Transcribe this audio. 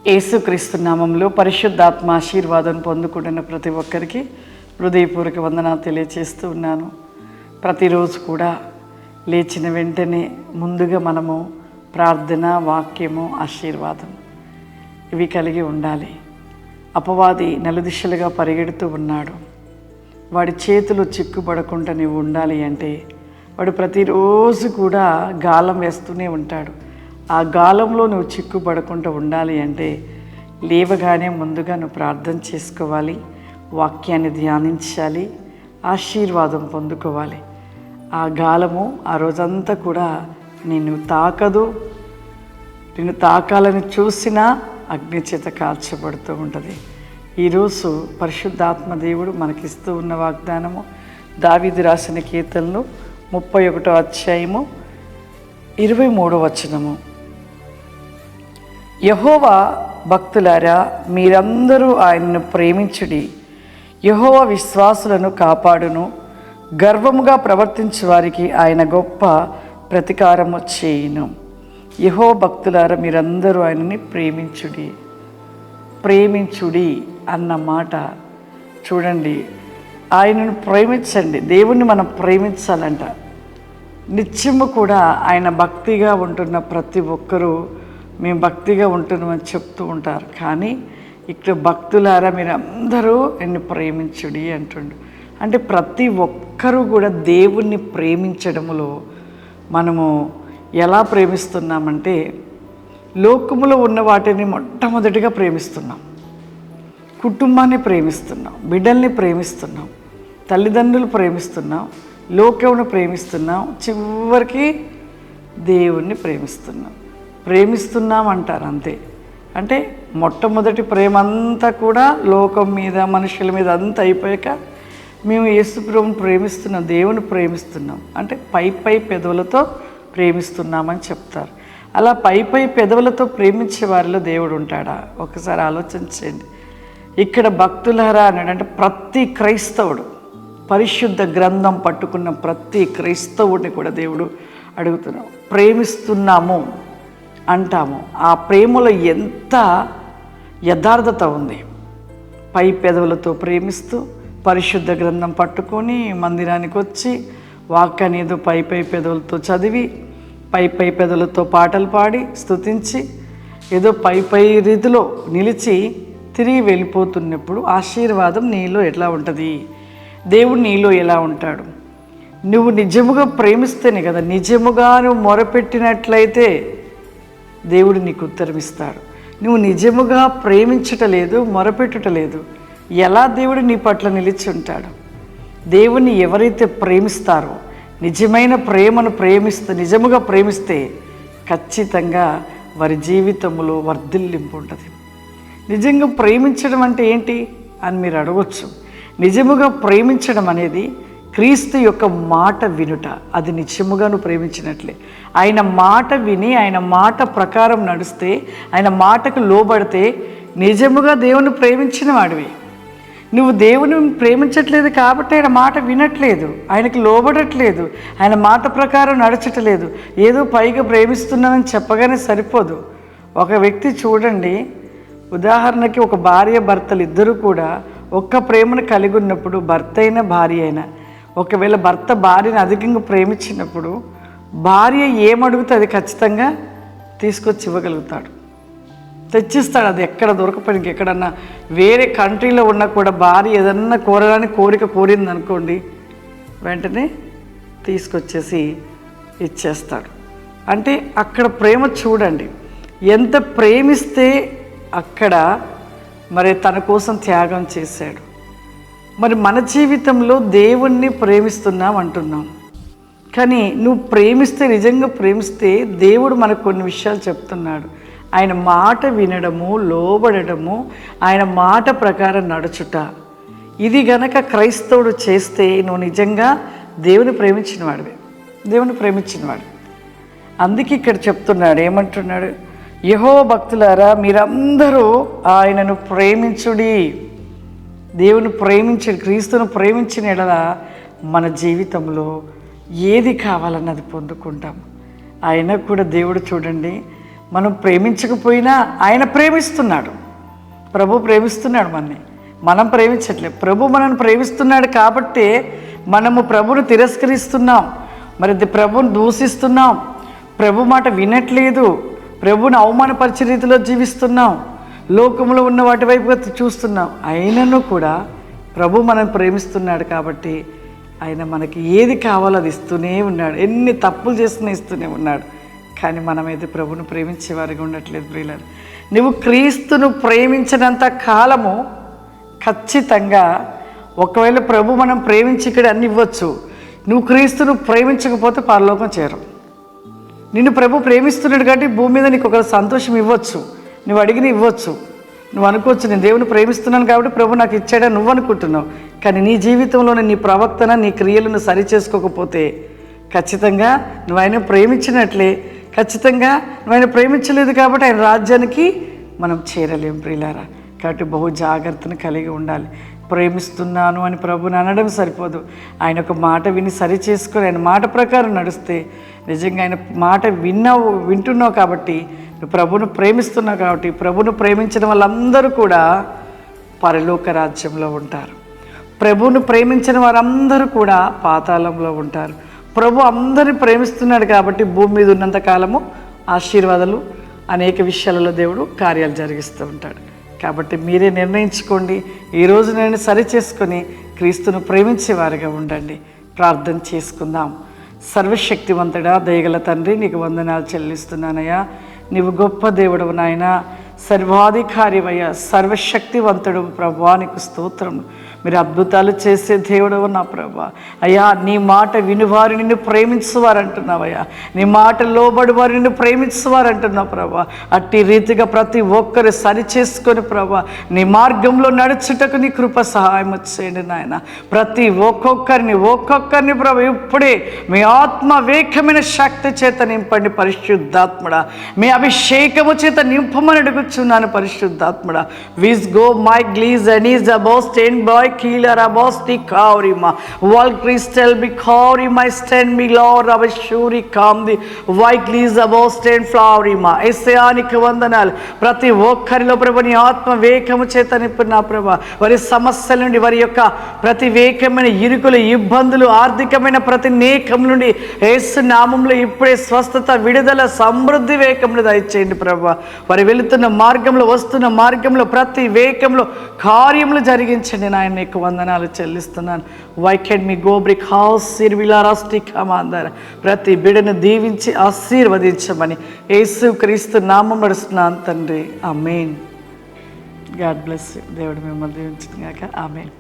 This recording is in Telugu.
యేసుక్రీస్తు నామంలో పరిశుద్ధాత్మ ఆశీర్వాదం పొందుకుంటున్న ప్రతి ఒక్కరికి హృదయపూర్వక వందనాలు తెలియజేస్తూ ఉన్నాను. ప్రతిరోజు కూడా లేచిన వెంటనే ముందుగా మనము ప్రార్థన, వాక్యము, ఆశీర్వాదం ఇవి కలిగి ఉండాలి. అపవాది నలుదిశలుగా పరిగెడుతూ ఉన్నాడు. వాడి చేతులు చిక్కుపడకుండా నీవు ఉండాలి అంటే వాడు ప్రతిరోజు కూడా గాలం వేస్తూనే ఉంటాడు. ఆ గాలంలో నువ్వు చిక్కుపడకుండా ఉండాలి అంటే లేవగానే ముందుగా నువ్వు ప్రార్థన చేసుకోవాలి, వాక్యాన్ని ధ్యానించాలి, ఆశీర్వాదం పొందుకోవాలి. ఆ గాలము ఆ రోజంతా కూడా నిన్ను తాకదు. నిన్ను తాకాలని చూసినా అగ్ని చేత కాల్చబడుతూ ఉంటుంది. ఈరోజు పరిశుద్ధాత్మ దేవుడు మనకిస్తూ ఉన్న వాగ్దానము దావీదు రాసిన కీర్తనలు 31వ అధ్యాయము 23వ వచనము. యెహోవా భక్తులారా, మీరందరూ ఆయనను ప్రేమించుడి. యెహోవా విశ్వాసులను కాపాడును. గర్వముగా ప్రవర్తించే వారికి ఆయన గొప్ప ప్రతీకారము చేయును. యెహోవా భక్తులారా, మీరందరూ ఆయనని ప్రేమించుడి. ప్రేమించుడి అన్న మాట చూడండి. ఆయనను ప్రేమించండి. దేవుణ్ణి మనం ప్రేమించాలంట. నిత్యము కూడా ఆయన భక్తిగా ఉంటున్న ప్రతి ఒక్కరూ మేము భక్తిగా ఉంటున్నామని చెప్తూ ఉంటారు. కానీ ఇక్కడ భక్తులారా మీరందరూ నిన్ను ప్రేమించుడి అంటుండు. అంటే ప్రతి ఒక్కరూ కూడా దేవుణ్ణి ప్రేమించడంలో మనము ఎలా ప్రేమిస్తున్నామంటే లోకములో ఉన్న వాటిని మొట్టమొదటిగా ప్రేమిస్తున్నాం. కుటుంబాన్ని ప్రేమిస్తున్నాం, బిడ్డల్ని ప్రేమిస్తున్నాం, తల్లిదండ్రులు ప్రేమిస్తున్నాం, లోకమును ప్రేమిస్తున్నాం, చివరికి దేవుణ్ణి ప్రేమిస్తున్నాం అంటారు అంతే. అంటే మొట్టమొదటి ప్రేమ అంతా కూడా లోకం మీద, మనుషుల మీద అంతా అయిపోయాక మేము యేసుప్రభువుని ప్రేమిస్తున్నాం, దేవుని ప్రేమిస్తున్నాం అంటే పై పెదవులతో ప్రేమిస్తున్నామని చెప్తారు. అలా పై పెదవులతో ప్రేమించే వారిలో దేవుడు ఉంటాడా? ఒకసారి ఆలోచించండి. ఇక్కడ భక్తులారా అన్నాడు అంటే ప్రతి క్రైస్తవుడు, పరిశుద్ధ గ్రంథం పట్టుకున్న ప్రతి క్రైస్తవుడిని కూడా దేవుడు అడుగుతున్నాం. ప్రేమిస్తున్నాము అంటాము. ఆ ప్రేమలో ఎంత యథార్థత ఉంది. పై పెదవులతో ప్రేమిస్తూ పరిశుద్ధ గ్రంథం పట్టుకొని మందిరానికి వచ్చి వాక్యాన్ని ఏదో పై పెదవులతో చదివి పై పెదవులతో పాటలు పాడి స్తుతించి ఏదో పై రీతిలో నిలిచి తిరిగి వెళ్ళిపోతున్నప్పుడు ఆశీర్వాదం నీలో ఎట్లా ఉంటుంది? దేవుడు నీలో ఎలా ఉంటాడు? నువ్వు నిజముగా ప్రేమిస్తేనే కదా, నిజముగా నువ్వు మొరపెట్టినట్లయితే దేవుడు నీకు ఉత్తరమిస్తాడు. నువ్వు నిజముగా ప్రేమించటలేదు, మొరపెట్టలేదు, ఎలా దేవుడు నీ పట్ల నిలిచి ఉంటాడు? దేవుణ్ణి ఎవరైతే ప్రేమిస్తారో, నిజమైన ప్రేమను నిజముగా ప్రేమిస్తే ఖచ్చితంగా వారి జీవితంలో వర్ధిల్లింపు ఉంటుంది. నిజంగా ప్రేమించడం అంటే ఏంటి అని మీరు అడగవచ్చు. నిజముగా ప్రేమించడం అనేది క్రీస్తు యొక్క మాట వినుట. అది నిజముగా నువ్వు ప్రేమించినట్లే. ఆయన మాట విని ఆయన మాట ప్రకారం నడిస్తే, ఆయన మాటకు లోబడితే నిజముగా దేవుని ప్రేమించిన వాడివి. నువ్వు దేవుని ప్రేమించట్లేదు కాబట్టి ఆయన మాట వినట్లేదు, ఆయనకి లోబడట్లేదు, ఆయన మాట ప్రకారం నడచట్లేదు. ఏదో పైగా ప్రేమిస్తున్నానని చెప్పగానే సరిపోదు. ఒక వ్యక్తి చూడండి, ఉదాహరణకి ఒక భార్య భర్తలు ఇద్దరు కూడా ఒక్క ప్రేమను కలిగి ఉన్నప్పుడు, భర్త అయినా భార్య అయినా, ఒకవేళ భర్త భార్యను అధికంగా ప్రేమించినప్పుడు భార్య ఏమడుగుతే అది ఖచ్చితంగా తీసుకొచ్చి ఇవ్వగలుగుతాడు, తెచ్చిస్తాడు. అది ఎక్కడ దొరకపోయినా, ఎక్కడన్నా వేరే కంట్రీలో ఉన్నా కూడా భార్య ఏదన్నా కోరడానికి కోరింది అనుకోండి, వెంటనే తీసుకొచ్చేసి ఇచ్చేస్తాడు. అంటే అక్కడ ప్రేమ చూడండి, ఎంత ప్రేమిస్తే అక్కడ మరి తన కోసం త్యాగం చేశాడు. మరి మన జీవితంలో దేవుణ్ణి ప్రేమిస్తున్నాం అంటున్నాం, కానీ నువ్వు ప్రేమిస్తే, నిజంగా ప్రేమిస్తే దేవుడు మనకు కొన్ని విషయాలు చెప్తున్నాడు. ఆయన మాట వినడము, లోబడము, ఆయన మాట ప్రకారం నడుచుట, ఇది గనక క్రైస్తవుడు చేస్తే నువ్వు నిజంగా దేవుని ప్రేమించినవాడు. అందుకే ఇక్కడ చెప్తున్నాడు, ఏమంటున్నాడు? యెహోవా భక్తులారా, మీరందరూ ఆయనను ప్రేమించుడి. దేవుని ప్రేమించండి, క్రీస్తును ప్రేమించిన ఎడల మన జీవితంలో ఏది కావాలన్నది పొందుకుంటాం. అయినా కూడా దేవుడు చూడండి, మనం ప్రేమించకపోయినా ఆయన ప్రేమిస్తున్నాడు. ప్రభు ప్రేమిస్తున్నాడు మనని, మనం ప్రేమించట్లేదు. ప్రభు మనల్ని ప్రేమిస్తున్నాడు కాబట్టి మనము ప్రభుని తిరస్కరిస్తున్నాం, మరి ప్రభుని దూషిస్తున్నాం, ప్రభు మాట వినట్లేదు, ప్రభుని అవమానపరిచే రీతిలో జీవిస్తున్నాం, లోకంలో ఉన్న వాటి వైపు చూస్తున్నాం. అయినను కూడా ప్రభు మనం ప్రేమిస్తున్నాడు కాబట్టి ఆయన మనకి ఏది కావాలో అది ఇస్తూనే ఉన్నాడు. ఎన్ని తప్పులు చేసినా ఇస్తూనే ఉన్నాడు. కానీ మనమైతే ప్రభును ప్రేమించేవారిగా ఉండట్లేదు. ప్రియులారా, నువ్వు క్రీస్తును ప్రేమించినంత కాలము ఖచ్చితంగా, ఒకవేళ ప్రభు మనం ప్రేమించి ఇక్కడ అన్ని ఇవ్వచ్చు, నువ్వు క్రీస్తును ప్రేమించకపోతే పరలోకం చేరవు. నిన్ను ప్రభు ప్రేమిస్తున్నాడు కాబట్టి భూమి మీద నీకు ఒక సంతోషం ఇవ్వచ్చు, నువ్వు అడిగిన ఇవ్వచ్చు, నువ్వు అనుకోవచ్చు నేను దేవుని ప్రేమిస్తున్నాను కాబట్టి ప్రభు నాకు ఇచ్చాడని నువ్వు అనుకుంటున్నావు. కానీ నీ జీవితంలోనే నీ ప్రవర్తన, నీ క్రియలను సరి చేసుకోకపోతే ఖచ్చితంగా నువ్వు ఆయన ప్రేమించినట్లే. ఖచ్చితంగా నువ్వు ఆయన ప్రేమించలేదు కాబట్టి ఆయన రాజ్యానికి మనం చేరలేం. ప్రియులారా, కాబట్టి బహు జాగ్రత్తను కలిగి ఉండాలి. ప్రేమిస్తున్నాను అని ప్రభుని అనడం సరిపోదు, ఆయన ఒక మాట విని సరి చేసుకొని ఆయన మాట ప్రకారం నడిస్తే నిజంగా ఆయన మాట వింటున్నావు కాబట్టి, నువ్వు ప్రభును ప్రేమిస్తున్నావు కాబట్టి, ప్రభును ప్రేమించిన వాళ్ళందరూ కూడా పరలోక రాజ్యంలో ఉంటారు. ప్రభువును ప్రేమించిన వారందరూ కూడా పాతాళంలో ఉంటారు. ప్రభు అందరిని ప్రేమిస్తున్నాడు కాబట్టి భూమి మీద ఉన్నంత కాలము ఆశీర్వాదాలు అనేక విషయాలలో దేవుడు కార్యాలు జరిగిస్తూ ఉంటాడు. కాబట్టి మీరే నిర్ణయించుకోండి, ఈరోజు నేను సరి చేసుకొని క్రీస్తును ప్రేమించేవారిగా ఉండండి. ప్రార్థన చేసుకుందాం. సర్వశక్తివంతుడా, దయగల తండ్రి, నీకు వందనాలు చెల్లిస్తున్నానయ్యా. నీవు గొప్ప దేవుడవు నాయన, సర్వాధికారివయ్యా, సర్వశక్తివంతుడు ప్రభువా, నీకు స్తోత్రం. మీరు అద్భుతాలు చేసే దేవుడవు నా ప్రభా. అయ్యా, నీ మాట వినువారు నిన్ను ప్రేమించువారంటున్నావయ్యా, నీ మాట లోబడి వారు నిన్ను ప్రేమించువారంటున్నావు ప్రభా. అట్టి రీతిగా ప్రతి ఒక్కరు సరి చేసుకొని ప్రభా నీ మార్గంలో నడుచుటకు నీ కృప సహాయం వచ్చేయండి నాయన. ప్రతి ఒక్కొక్కరిని ప్రభా ఇప్పుడే మీ ఆత్మ వేకమైన శక్తి చేత నింపండి పరిశుద్ధాత్ముడా. మీ అభిషేకము చేత నింపమని అడుగుచున్నాను పరిశుద్ధాత్ముడా. విజ్ గో మై గ్లీజ్ అనీజ్ అబౌట్ స్టేన్ బాయ్ కీలర్ అబౌట్ ది కావరిమా వాల్ క్రిస్టల్ బి కావరిమా స్టెన్ మీ లార్డ్ అవశూరి కామ్ ది వై గ్లీజ్ అబౌట్ స్టేన్ ఫ్లవరిమా. యేసయ్యానికి వందనాలు. ప్రతి ఒక్కరిలో ప్రభు నీ ఆత్మ వేకము చేత నింపున ప్రభా, వారి సమస్యల నుండి, వారి యొక్క ప్రతి వేకమైన ఇరుకులు, ఇబ్బందులు, ఆర్థికమైన ప్రతి నేకం నుండి యేసు నామంలో ఇప్పుడే స్వస్థత, విడుదల, సమృద్ధి వేకములు దయచేయండి ప్రభా. వారు వెళుతున్న మార్గంలో, వస్తున్న మార్గంలో ప్రతి వేకంలో కార్యములు జరిగించండి నాయన. నీకు వందనాలు చెల్లిస్తున్నాను. వై కెన్ మీ గోబ్రిక్ హౌస్ సిర్విలారాస్టికమాందర ప్రతి బిడను దీవించి ఆశీర్వదించమని యేసు క్రీస్తు నామం నడుస్తున్నాను తండ్రి. ఆమేన్. God bless you. దేవుడు మిమ్మల్ని దీవించును గాక. ఆమేన్.